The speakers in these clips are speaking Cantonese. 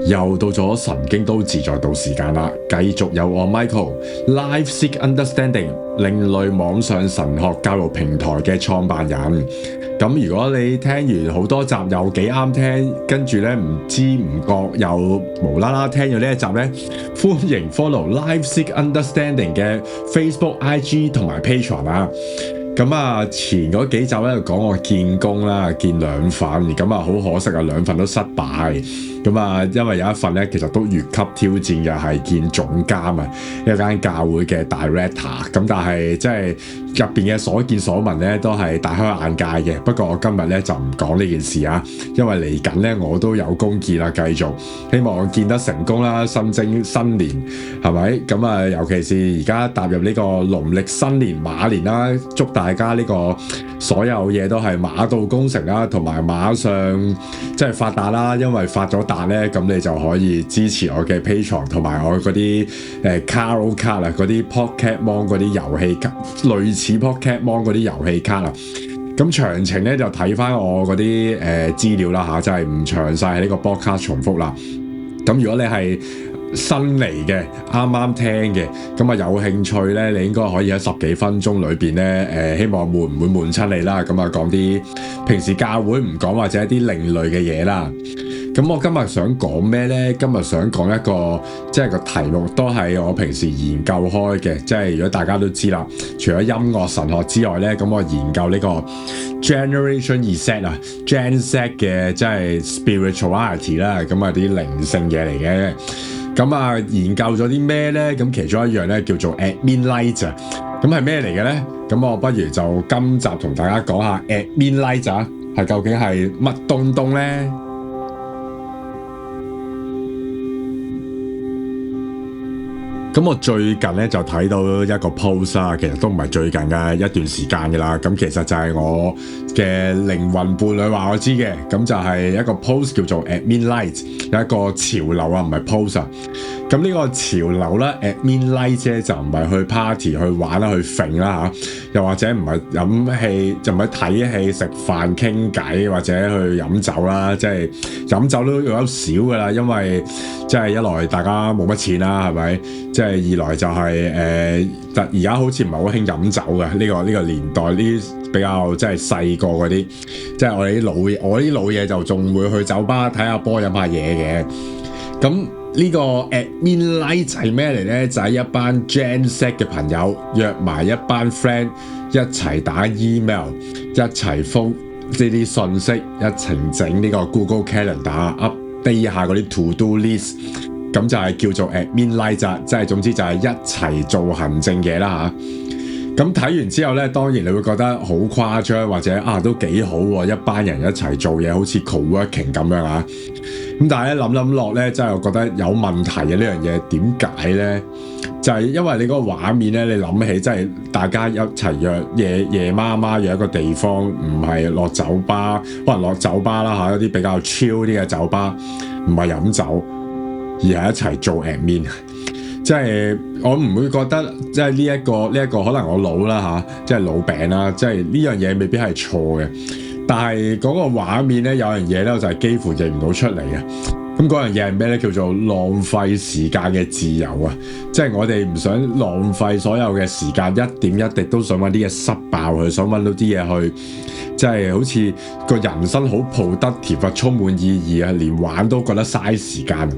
又到咗神經都自在到時間啦，繼續有我 Michael Life Seek Understanding 另類網上神學教育平台嘅創辦人。咁如果你聽完好多集又幾啱聽，跟住咧唔知唔覺又無啦啦聽咗呢一集咧，歡迎 follow Life Seek Understanding 嘅 Facebook、IG 同埋 Patreon 啊。咁啊，前嗰幾集咧講我見工啦，見兩份，咁啊好可惜啊，兩份都失敗。咁啊，因為有一份咧，其實都越級挑戰嘅，係見總監啊，一間教會嘅 director。咁但係即係入邊嘅所見所聞咧，都係大開眼界嘅。不過我今日咧就唔講呢件事啊，因為嚟緊咧我都有工見啦，繼續希望我見得成功啦，新年係咪？咁啊，尤其是而家踏入呢個農曆新年馬年啦，祝大家呢個所有嘢都係馬到功成啦，同埋馬上即係發達啦，因為發咗達咧，咁你就可以支持我嘅 Patreon 同埋我嗰啲Caro 卡啊，嗰啲 Pokemon 嗰啲遊戲卡，類似 Pokemon 嗰啲遊戲卡啊。咁詳情咧就睇翻我嗰啲資料啦嚇，就係唔詳細喺呢個 podcast 重複啦。咁如果你係新嚟嘅，啱啱聽嘅，咁啊有興趣咧，你應該可以喺十幾分鐘裏邊咧，希望悶唔會悶親你啦。咁啊講啲平時教會唔講或者一啲另類嘅嘢啦。咁我今日想講咩呢？今日想講一個即係個題目都係我平時研究開嘅，即係如果大家都知啦，除咗音樂神學之外呢，咁我研究呢個 Generation Z 啊 Gen Z 嘅即係 spirituality 啦，咁啊啲靈性嘢嚟嘅。咁啊研究咗啲咩呢？咁其中一樣呢叫做 Admin Light 啊，咁係咩嚟嘅呢？咁我不如就今集同大家講下 Admin Light 啊，係究竟係乜東東呢？咁我最近咧就睇到一個 post 啦，其實都唔係最近嘅一段時間嘅啦。咁其實就係我嘅靈魂伴侶話我知嘅，咁就係一個 post 叫做 Admin Light， 有一個潮流啊，唔係 post 啊。咁呢個潮流咧 Admin Light 咧就唔係去 party 去玩啦，去揈啦嚇，又或者唔係飲戲，就唔係睇戲、食飯、傾偈或者去飲酒啦。即係飲酒都有少噶啦，因為即係一來大家冇乜錢啦，係咪？即係二來就係而家好似唔係好興飲酒嘅呢個年代，呢啲比較即係細個嗰啲，即係我啲老嘢就仲會去酒吧睇下波飲下嘢嘅。咁呢個 Admin Light 係咩嚟呢？就係一班 Gen Z 嘅朋友約埋一班 friend 一齊打 email， 一齊覆呢啲信息，一齊整呢個 Google Calendar，update 下嗰啲 to do list。咁就係叫做 Admin Light 咋，即係總之就係一齊做行政嘢啦嚇。咁睇完之後咧，當然你會覺得好誇張，或者都幾好喎，一班人一齊做嘢，好似 co-working 咁樣啊。咁但係咧諗落咧，真係我覺得有問題嘅呢樣嘢。點解咧？就係因為你嗰個畫面咧，你諗起真係大家一齊約夜媽媽約一個地方，唔係落酒吧，可能落酒吧啦嚇，一啲比較 chill 啲嘅酒吧，唔係飲酒，而係一齊做 admin， 即係我唔會覺得即係呢一個可能我老啦嚇，即係老餅啦，即係呢樣嘢未必係錯嘅，但係嗰個畫面咧有樣嘢咧就係幾乎認唔到出嚟嘅。咁嗰樣嘢係咩咧？叫做浪費時間嘅自由啊！即係我哋唔想浪費所有嘅時間，一點一滴都想揾啲嘢塞爆佢，想揾到啲嘢去，即係好似個人生好 productive啊，充滿意義啊，連玩都覺得嘥時間。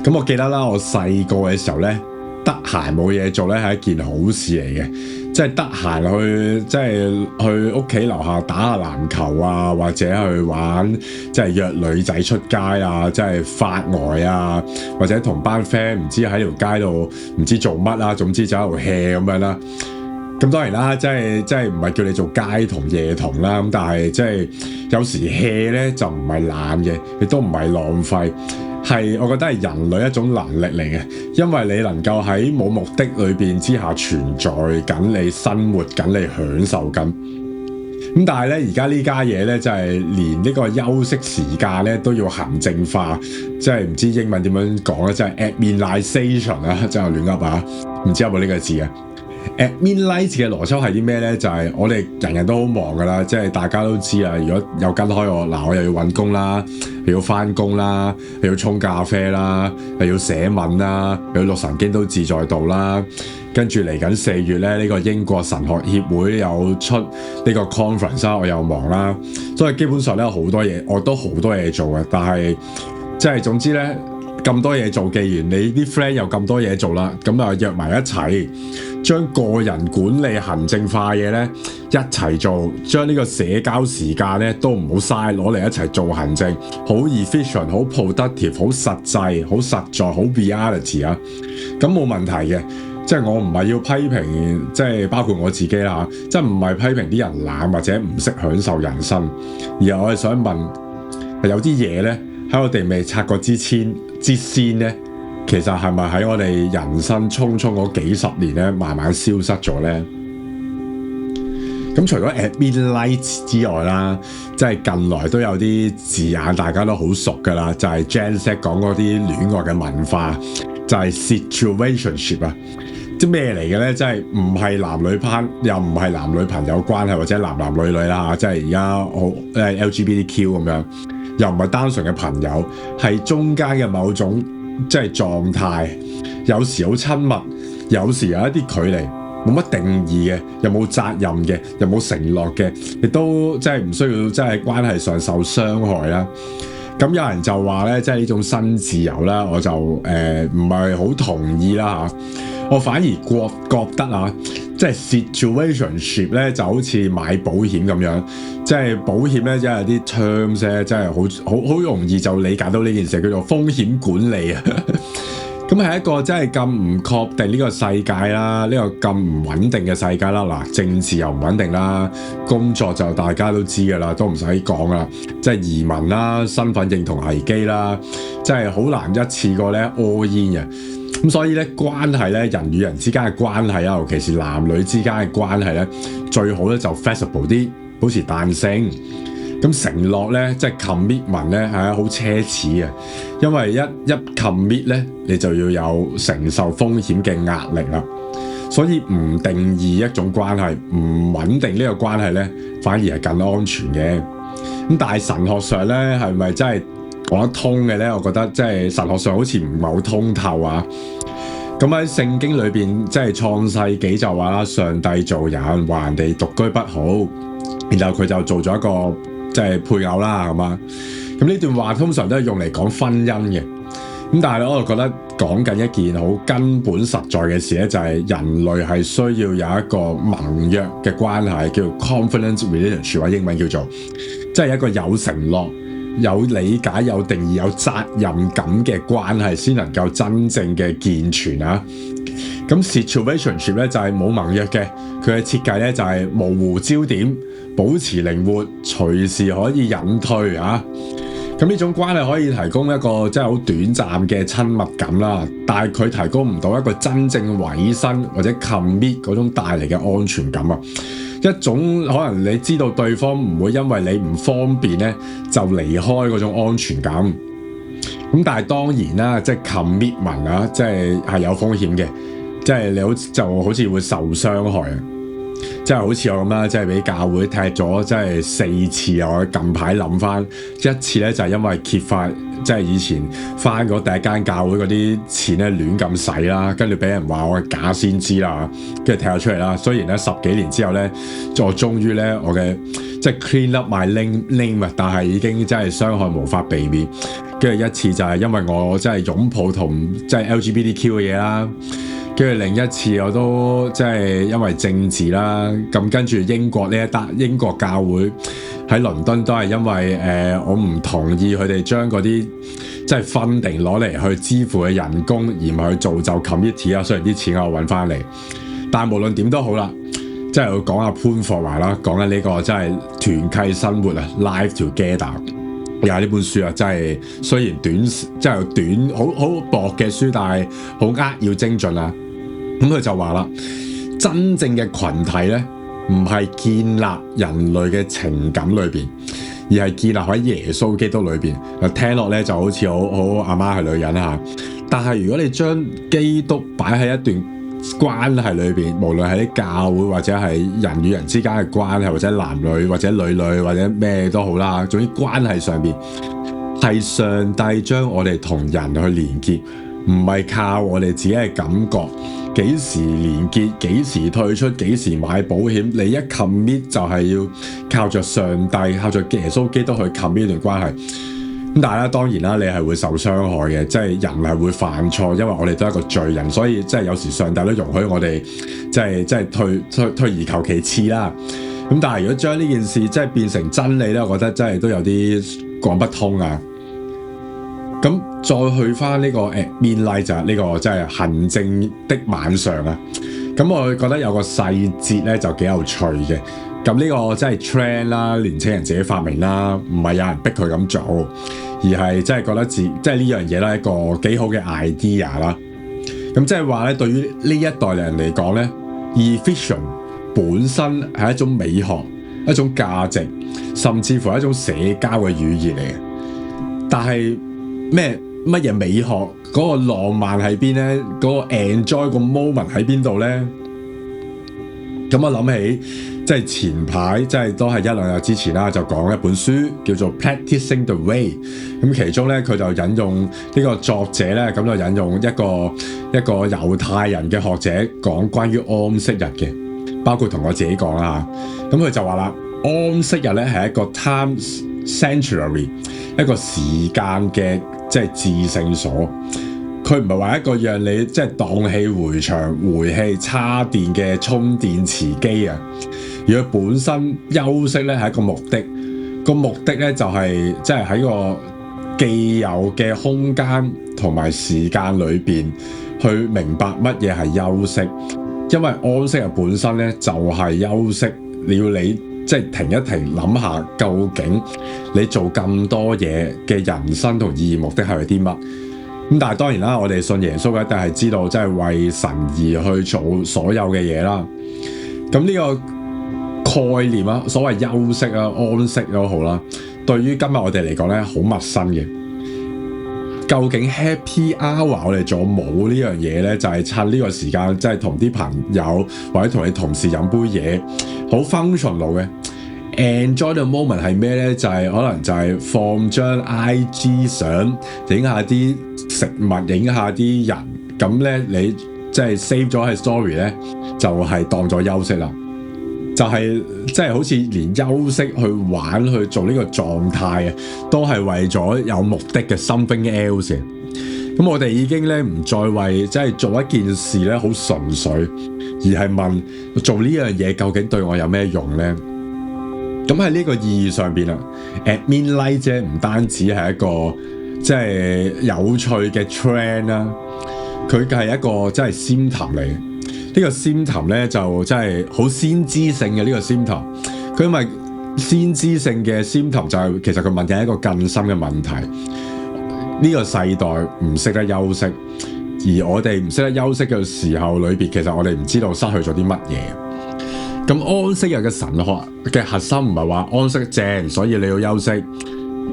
咁我記得啦，我細個嘅時候咧，得閒冇嘢做咧係一件好事嚟嘅，即係得閒去，即係去屋企樓下打下籃球啊，或者去玩，即係約女仔出街啊，即係發呆啊，或者同班 friend 唔知喺條街度唔知做乜啦，總之就喺度 hea 咁樣啦。咁當然啦，即係唔係叫你做街童夜童啦，咁但係即係有時 hea 咧就唔係懶嘅，亦都唔係浪費。係，我覺得係人類一種能力嚟嘅，因為你能夠喺冇目的裏邊之下存在緊，你生活緊，你享受緊。咁但係咧，而家呢家嘢咧，就係連呢個休息時間咧都要行政化，即係唔知英文點樣講咧，即係 adminization 啊，真係亂噏啊，唔知有冇呢個字啊？Admin Light 嘅邏輯係啲咩呢？就係我哋人人都好忙噶啦，即係大家都知啦。如果有跟開我，嗱我又要揾工啦，又要返工啦，又要沖咖啡啦，又要寫文啦，又要錄神經都自在度啦。跟住嚟緊4月咧，呢個英國神學協會有出呢個 conference 啦，我又忙啦，所以基本上咧好多嘢，我都好多嘢做嘅。但係即係總之咧，咁多嘢做，既然你啲 friend 又咁多嘢做啦，咁啊約埋一齊，將個人管理行政化嘢咧一齊做，將呢個社交時間咧都唔好嘥，攞嚟一齊做行政，好 efficient， 好 productive， 好實際，好實在，好 reality 啊！咁冇問題嘅。即係我唔係要批評，即係包括我自己啦，即係唔係批評啲人懶或者唔識享受人生，而係我係想問，有啲嘢咧喺我哋未拆過之先咧，其實係咪喺我哋人生匆匆嗰幾十年咧，慢慢消失咗咧？咁除咗 at midnight 之外啦，即係近來都有啲字眼大家都好熟㗎啦，就係 Gen Z 講嗰啲戀愛嘅文化，就係 situationship 啊。即咩嚟嘅咧？即係唔係男女攀，又唔係男女朋友關係，或者男男女女啦，即係而家好LGBTQ 咁樣，又唔係單純嘅朋友，係中間嘅某種即係狀態，有時好親密，有時有一啲距離，冇乜定義嘅，又冇責任嘅，又冇承諾嘅，亦都即係唔需要即係關係上受傷害啦。咁有人就話咧，即係呢種新自由啦，我就唔係好同意啦嚇。我反而覺得啊，即係 situationship 咧就好似買保險咁樣，即係保險咧即係啲 terms 咧，真係好容易就理解到呢件事，叫做風險管理啊。咁係一個真係咁唔確定呢個世界啦，呢個咁唔穩定嘅世界啦。嗱，政治又唔穩定啦，工作就大家都知㗎啦，都唔使講啦。即係移民啦，身份認同危機啦，即係好難一次過咧 all in 嘅。咁所以咧，關係咧，人與人之間嘅關係啊，尤其是男女之間嘅關係咧，最好咧就 flexible 啲，保持彈性。咁承諾咧，即係 commitment 咧，係好奢侈嘅，因為一 commit 咧，你就要有承受風險嘅壓力啦。所以唔定義一種關係，唔穩定呢個關係咧，反而係更安全嘅。咁但係神學上咧，係咪真係講得通嘅咧？我覺得即係神學上好似唔係好通透啊。咁喺聖經裏邊，即係創世紀就話啦，上帝造人，話人哋獨居不好，然後佢就做咗一個即係配偶啦，係嘛？咁呢段話通常都係用嚟講婚姻嘅。咁但係咧，我就覺得講緊一件好根本實在嘅事咧，就係人類係需要有一個盟約嘅關係，叫做 covenant relationship，或英文叫做，即係一個有承諾、有理解、有定義、有責任感嘅關係，先能夠真正嘅健全啊！咁 situationship 咧就係冇盟約嘅，佢嘅設計咧就係模糊焦點，保持靈活，隨時可以隱退啊！咁呢種關係可以提供一個即係好短暫嘅親密感啦，但係佢提供唔到一個真正委身或者 commit 嗰種帶嚟嘅安全感啊！一種可能你知道對方唔會因為你唔方便咧就離開嗰種安全感。咁但係當然啦，即係 commitment 啊，即係有風險嘅，即係你好似會受傷害啊！即係好似我咁啦，即係俾教會踢咗，即係4次啊！我近排諗翻一次咧，就係因為揭發，即係以前翻嗰第一間教會嗰啲錢咧亂咁使啦，跟住俾人話我係假先知啦，跟住踢咗出嚟啦。雖然咧10幾年之後咧，我終於咧我嘅即係 clean up my name 啊，但係已經真係傷害無法避免。跟住一次就係因為我真係擁抱同即係 LGBTQ 嘅嘢啦。跟住另一次我都即係因為政治啦，咁跟住英國英國教會喺倫敦都係因為我唔同意佢哋將嗰啲即係funding攞嚟去支付嘅人工，而唔係去造就 committee 啊。雖然啲錢我揾翻嚟，但係無論點都好啦，即係我講下潘霍華啦，講緊呢個真係團契生活啊 ，Life Together。又係呢本書啊，真係雖然短好薄嘅書，但係好扼要精進啊。咁佢就話啦，真正嘅群體咧，唔係建立人類嘅情感裏邊，而係建立喺耶穌基督裏邊。聽落咧就好似好阿媽係女人嚇，但係如果你將基督擺喺一段關係裏邊，無論係啲教會或者係人與人之間嘅關係，或者男女或者女或者咩都好啦，總之關係上邊，係上帝將我哋同人去連結，唔係靠我哋自己嘅感覺，幾時連結，幾時退出，幾時買保險。你一 commit 就係要靠着上帝，靠着耶穌基督去 commit 呢段關係。咁但係咧，當然啦，你係會受傷害嘅，即係人係會犯錯，因為我哋都係一個罪人，所以即係有時上帝都容許我哋即係退而求其次啦。咁但係如果將呢件事即係變成真理咧，我覺得真係都有啲講不通啊。咁再去翻呢個midnight就係呢個即係行政的晚上啊。咁我覺得有個細節咧就幾有趣嘅。咁呢個即係 trend 啦，年青人自己發明啦，唔係有人逼佢咁做，而係即係覺得即係呢樣嘢咧一個幾好嘅 idea 啦。咁即係話咧，對於呢一代嘅人嚟講咧 efficient 本身係一種美學、一種價值，甚至乎係一種社交嘅語言嚟嘅。但係乜嘢美學嗰個浪漫喺邊咧？嗰個 enjoy 個 moment 喺邊度咧？咁我諗起即係前排即係都係1-2日之前啦，就講一本書叫做 Practicing the Way。咁其中咧佢就引用呢個作者咧，咁就引用一個猶太人嘅學者講關於安息日嘅，包括同我自己講啦嚇。咁佢就話啦，安息日咧係一個 time sanctuary， 一個時間嘅即係至聖所。佢唔係話一個讓你即係蕩氣迴腸、回氣叉電嘅充電池機啊，而佢本身休息咧係一個目的，個目的咧就係即係喺個既有嘅空間同埋時間裏邊去明白乜嘢係休息，因為安息日本身咧就係休息，你即係停一停諗下，究竟你做咁多嘢嘅人生同意義目的係啲乜？咁但係當然啦，我哋信耶穌一定係知道，即係為神而去做所有嘅嘢啦。咁呢個概念啊，所謂休息啊、安息都好啦，對於今日我哋嚟講咧，好陌生嘅。究竟 Happy Hour 我哋做冇呢樣嘢咧？就係趁呢個時間，即係同啲朋友或者同你同事飲杯嘢，好 functional 嘅。Enjoy the moment 係咩咧？就係可能就係放張 IG 相，影下啲食物，影下啲人，咁咧你即係 save 咗喺 story 咧，就係當咗休息啦。就係即係好似連休息去玩去做呢個狀態啊，都係為咗有目的嘅 something else。咁我哋已經咧唔再為即係做一件事咧好純粹，而係問做呢樣嘢究竟對我有咩用咧？咁喺呢個意義上邊啊 ，at midnight 啫，唔單止係一個即係有趣嘅 trend 啦，佢係一個即係 symptom 嚟嘅。呢個 symptom 咧就真係好先知性嘅呢個 symptom。佢因為先知性嘅 symptom 就係其實佢問嘅係一個更深嘅問題。呢個世代唔識得休息，而我哋唔識得休息嘅時候裏邊，其實我哋唔知道失去咗啲乜嘢。咁安息日嘅神學嘅核心唔係話安息正，所以你要休息。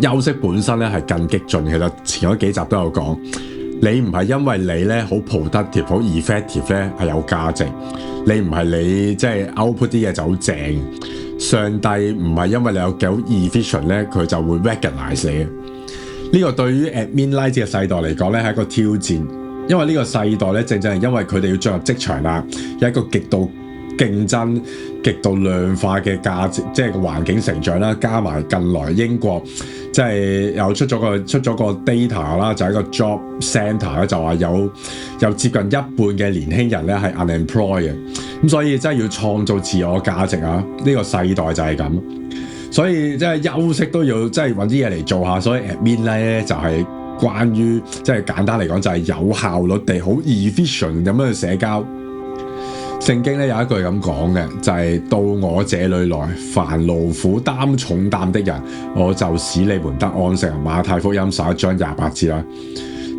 休息本身咧係更激進。其實前嗰幾集都有講，你唔係因為你咧好 productive、好 effective 咧係有價值，你唔係你即係 output 啲嘢就好正。上帝唔係因為你有幾 efficient 咧，佢就會 recognize 你。呢個對於 at midnight 嘅世代嚟講咧係一個挑戰，因為呢個世代咧正正係因為佢哋要進入職場啦，有一個極度競爭、極度量化嘅價值，即係個環境成長啦，加埋近來英國即係又出咗個 data 啦，就係一個 job centre 咧，就話有接近一半嘅年輕人咧係 unemployed 嘅，咁所以真係要創造自我價值啊！呢個世代就係咁，所以即係休息都要即係揾啲嘢嚟做下，所以 at midnight 咧就係關於即係簡單嚟講就係有效率地好 efficient 咁樣去社交。聖經咧有一句咁講嘅，就係到我這裡來，凡勞苦擔重擔的人，我就使你們得安息。馬太福音11章28節啦。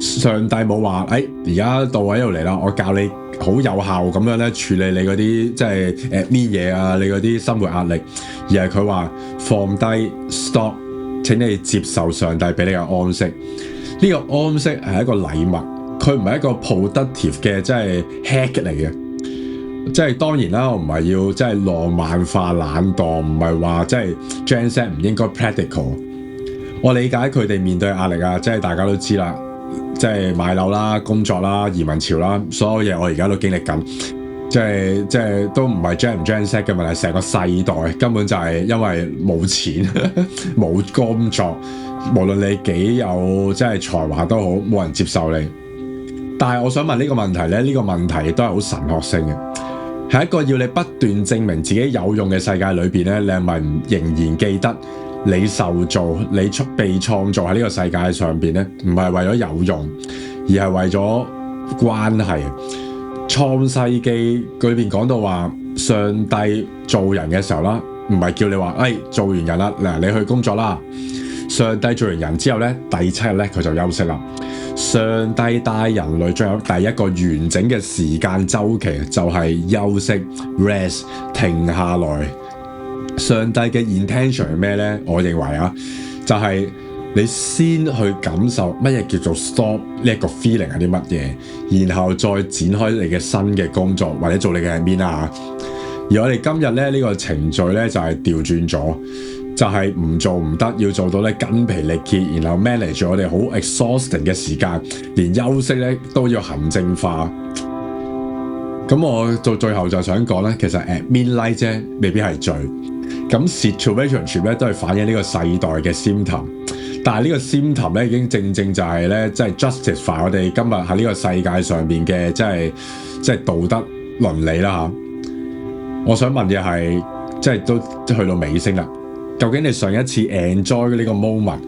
上帝冇話而家到位度嚟啦，我教你好有效咁樣咧處理你嗰啲即係admin嘢啊，你嗰啲生活壓力，而係佢話放低 stop， 請你接受上帝俾你嘅安息。呢個安息係一個禮物，佢唔係一個 productive 嘅即係 hack 嚟嘅。即係當然啦，我唔係要即係浪漫化懶惰，唔係話即係 Gen Z 唔應該 practical。我理解佢哋面對壓力啊，即係大家都知啦，即係買樓啦、工作啦、移民潮啦，所有嘢我而家都經歷緊。即係都唔係 Gen 唔 Gen Z 嘅問題，成個世代根本就係因為冇錢冇工作，無論你幾有即係才華都好，冇人接受你。但係我想問呢個問題咧，呢個問題亦都係好神學性嘅，係一個要你不斷證明自己有用嘅世界裏邊咧，你係咪仍然記得你受造、你被創造喺呢個世界上邊咧？唔係為咗有用，而係為咗關係。創世記裏邊講到話，上帝做人嘅時候啦，唔係叫你話，做完人啦，嗱你去工作啦。上帝做完人之後咧，第7日咧佢就休息啦。上帝帶人類進入第一個完整嘅時間週期，就係休息 rest 停下來。上帝嘅 intention 係咩咧？我認為啊，就係你先去感受乜嘢叫做 stop 呢一個 feeling 係啲乜嘢，然後再展開你嘅新嘅工作或者做你嘅 admin 啊。而我哋今日咧呢個程序咧就係調轉咗，就係唔做唔得，要做到咧筋疲力竭，然後 manage 我哋好 exhausting 嘅時間，連休息咧都要行政化。咁我到最後就想講咧，其實 admin life 啫，未必係罪。咁 situationship 咧都係反映呢個世代嘅 symptom。但係呢個 symptom 咧已經正就係咧，即係 justify 我哋今日喺呢個世界上邊嘅即係道德倫理啦嚇。我想問嘅係，即係都去到尾聲啦。究竟你上一次 enjoy 呢個 moment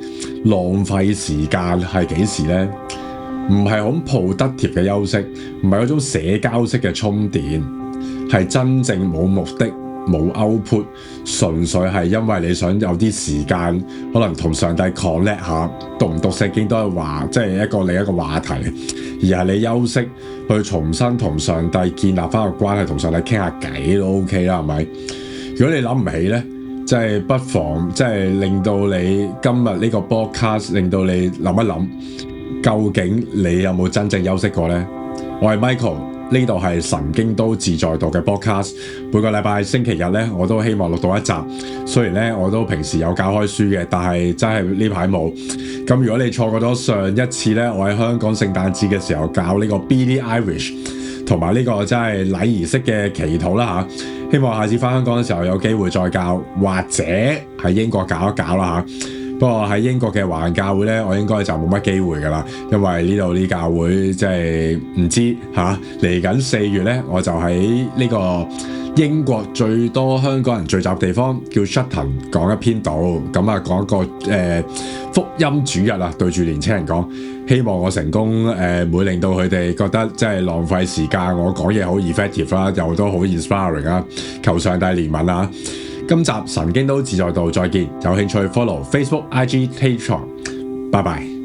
浪費時間係幾時咧？唔係好 productive 嘅休息，唔係嗰種社交式嘅充電，係真正冇目的。冇 output，純粹係因為你想有啲時間，可能同上帝 connect 下，讀唔讀聖經都係話，即係另一個話題，而係你休息去重新同上帝建立翻個關係，同上帝傾下偈都 OK 啦，係咪？如果你諗唔起咧，即係不妨即係令到你今日呢個 podcast 令到你諗一諗，究竟你有冇真正休息過咧？我係 Michael。呢度係神經都自在讀嘅 podcast， 每個禮拜星期日咧，我都希望錄到一集。雖然咧，我都平時有教開書嘅，但係真係呢排冇。咁如果你錯過咗上一次咧，我喺香港聖誕節嘅時候教呢個 Billie Irish 同埋呢個真係禮儀式嘅祈禱啦嚇，希望下次翻香港嘅時候有機會再教，或者喺英國搞一搞啦嚇。不過喺英國嘅華人教會咧，我應該就冇乜機會噶啦，因為呢度啲教會即係唔知嚇。嚟緊4月咧，我就喺呢個英國最多香港人聚集地方叫 Sutton 講一篇道，咁啊講一個福音主日啊，對住年青人講，希望我成功唔會令到佢哋覺得即係浪費時間，我講嘢好 effective 啦，又都好 inspiring 啊，求上帝憐憫啊！今集神經都自在度再見，有興趣 follow Facebook、IG、TikTok，拜拜。